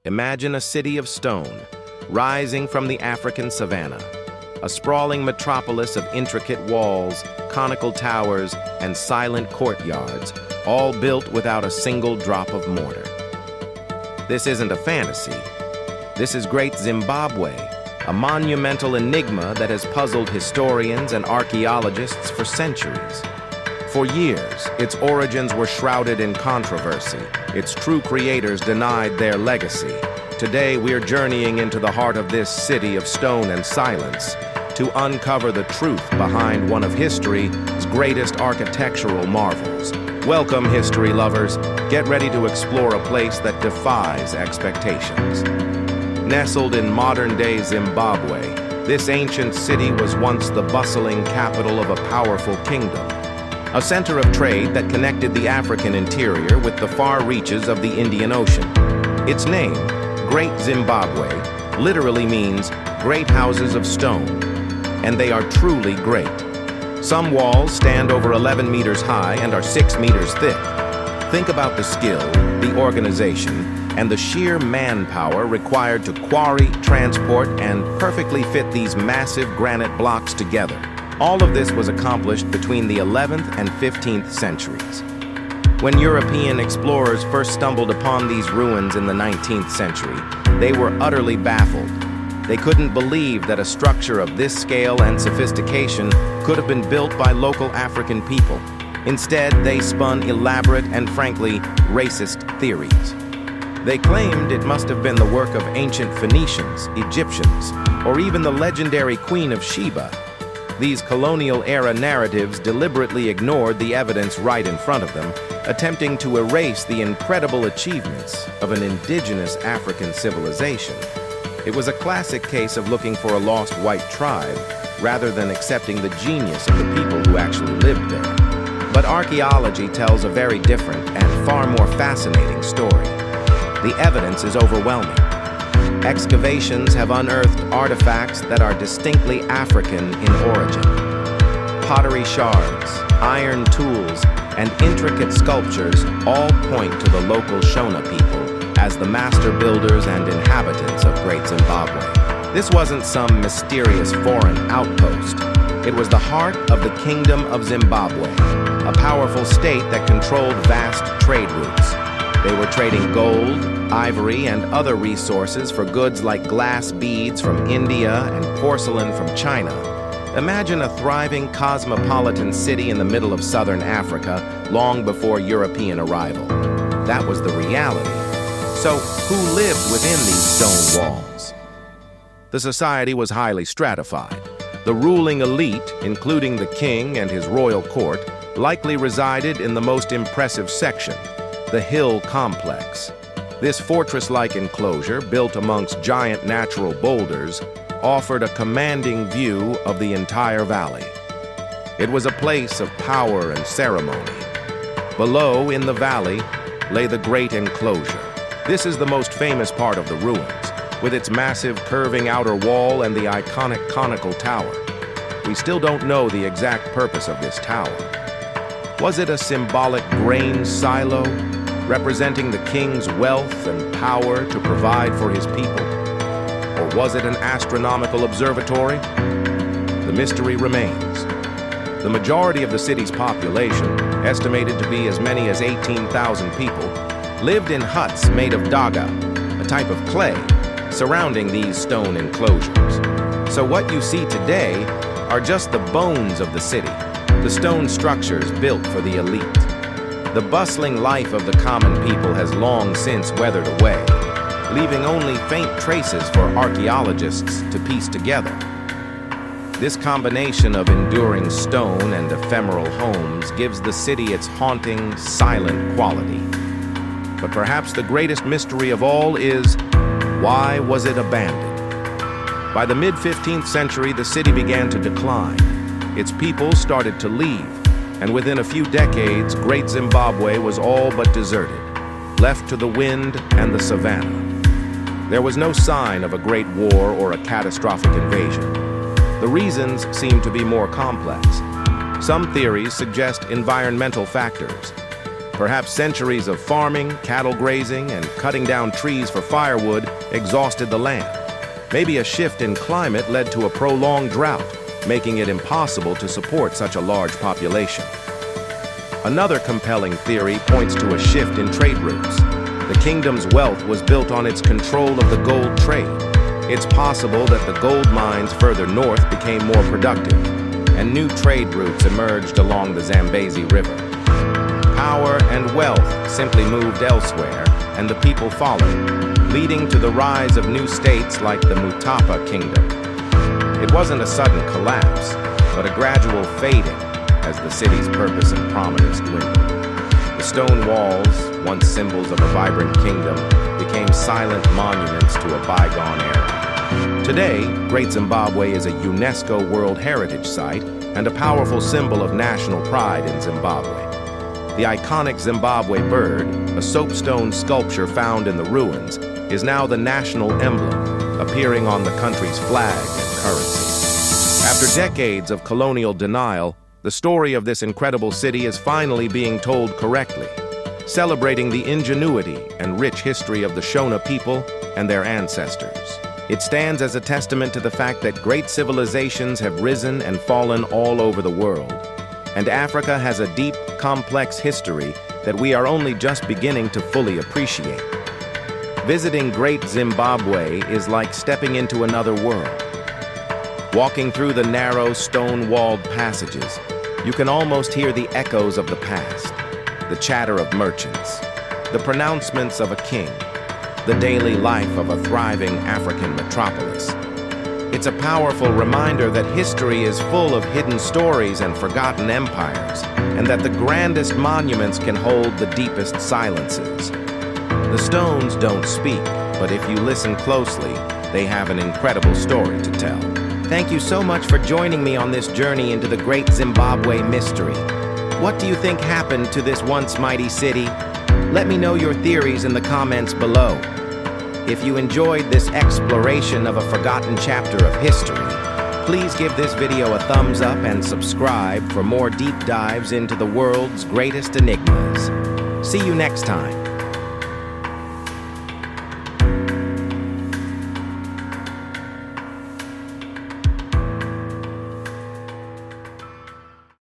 Imagine a city of stone, rising from the African savanna, a sprawling metropolis of intricate walls, conical towers, and silent courtyards, all built without a single drop of mortar. This isn't a fantasy. This is Great Zimbabwe, a monumental enigma that has puzzled historians and archaeologists for centuries. For years, its origins were shrouded in controversy. Its true creators denied their legacy. Today, we're journeying into the heart of this city of stone and silence to uncover the truth behind one of history's greatest architectural marvels. Welcome, history lovers. Get ready to explore a place that defies expectations. Nestled in modern-day Zimbabwe, this ancient city was once the bustling capital of a powerful kingdom, a center of trade that connected the African interior with the far reaches of the Indian Ocean. Its name, Great Zimbabwe, literally means great houses of stone, and they are truly great. Some walls stand over 11 meters high and are 6 meters thick. Think about the skill, the organization, and the sheer manpower required to quarry, transport, and perfectly fit these massive granite blocks together. All of this was accomplished between the 11th and 15th centuries. When European explorers first stumbled upon these ruins in the 19th century, they were utterly baffled. They couldn't believe that a structure of this scale and sophistication could have been built by local African people. Instead, they spun elaborate and frankly racist theories. They claimed it must have been the work of ancient Phoenicians, Egyptians, or even the legendary Queen of Sheba. These colonial-era narratives deliberately ignored the evidence right in front of them, attempting to erase the incredible achievements of an indigenous African civilization. It was a classic case of looking for a lost white tribe, rather than accepting the genius of the people who actually lived there. But archaeology tells a very different and far more fascinating story. The evidence is overwhelming. Excavations have unearthed artifacts that are distinctly African in origin. Pottery shards, iron tools, and intricate sculptures all point to the local Shona people as the master builders and inhabitants of Great Zimbabwe. This wasn't some mysterious foreign outpost. It was the heart of the Kingdom of Zimbabwe, a powerful state that controlled vast trade routes. They were trading gold, ivory, and other resources for goods like glass beads from India and porcelain from China. Imagine a thriving cosmopolitan city in the middle of southern Africa long before European arrival. That was the reality. So, who lived within these stone walls? The society was highly stratified. The ruling elite, including the king and his royal court, likely resided in the most impressive section, the hill complex. This fortress-like enclosure, built amongst giant natural boulders, offered a commanding view of the entire valley. It was a place of power and ceremony. Below, in the valley, lay the great enclosure. This is the most famous part of the ruins, with its massive curving outer wall and the iconic conical tower. We still don't know the exact purpose of this tower. Was it a symbolic grain silo, representing the king's wealth and power to provide for his people? Or was it an astronomical observatory? The mystery remains. The majority of the city's population, estimated to be as many as 18,000 people, lived in huts made of daga, a type of clay, surrounding these stone enclosures. So what you see today are just the bones of the city, the stone structures built for the elite. The bustling life of the common people has long since weathered away, leaving only faint traces for archaeologists to piece together. This combination of enduring stone and ephemeral homes gives the city its haunting, silent quality. But perhaps the greatest mystery of all is, why was it abandoned? By the mid-15th century, the city began to decline. Its people started to leave, and within a few decades, Great Zimbabwe was all but deserted, left to the wind and the savanna. There was no sign of a great war or a catastrophic invasion. The reasons seem to be more complex. Some theories suggest environmental factors. Perhaps centuries of farming, cattle grazing, and cutting down trees for firewood exhausted the land. Maybe a shift in climate led to a prolonged drought, making it impossible to support such a large population. Another compelling theory points to a shift in trade routes. The kingdom's wealth was built on its control of the gold trade. It's possible that the gold mines further north became more productive, and new trade routes emerged along the Zambezi River. Power and wealth simply moved elsewhere, and the people followed, leading to the rise of new states like the Mutapa Kingdom. It wasn't a sudden collapse, but a gradual fading as the city's purpose and prominence dwindled. The stone walls, once symbols of a vibrant kingdom, became silent monuments to a bygone era. Today, Great Zimbabwe is a UNESCO World Heritage Site and a powerful symbol of national pride in Zimbabwe. The iconic Zimbabwe bird, a soapstone sculpture found in the ruins, is now the national emblem, appearing on the country's flag and currency. After decades of colonial denial, the story of this incredible city is finally being told correctly, celebrating the ingenuity and rich history of the Shona people and their ancestors. It stands as a testament to the fact that great civilizations have risen and fallen all over the world, and Africa has a deep, complex history that we are only just beginning to fully appreciate. Visiting Great Zimbabwe is like stepping into another world. Walking through the narrow, stone-walled passages, you can almost hear the echoes of the past, the chatter of merchants, the pronouncements of a king, the daily life of a thriving African metropolis. It's a powerful reminder that history is full of hidden stories and forgotten empires, and that the grandest monuments can hold the deepest silences. The stones don't speak, but if you listen closely, they have an incredible story to tell. Thank you so much for joining me on this journey into the Great Zimbabwe mystery. What do you think happened to this once mighty city? Let me know your theories in the comments below. If you enjoyed this exploration of a forgotten chapter of history, please give this video a thumbs up and subscribe for more deep dives into the world's greatest enigmas. See you next time.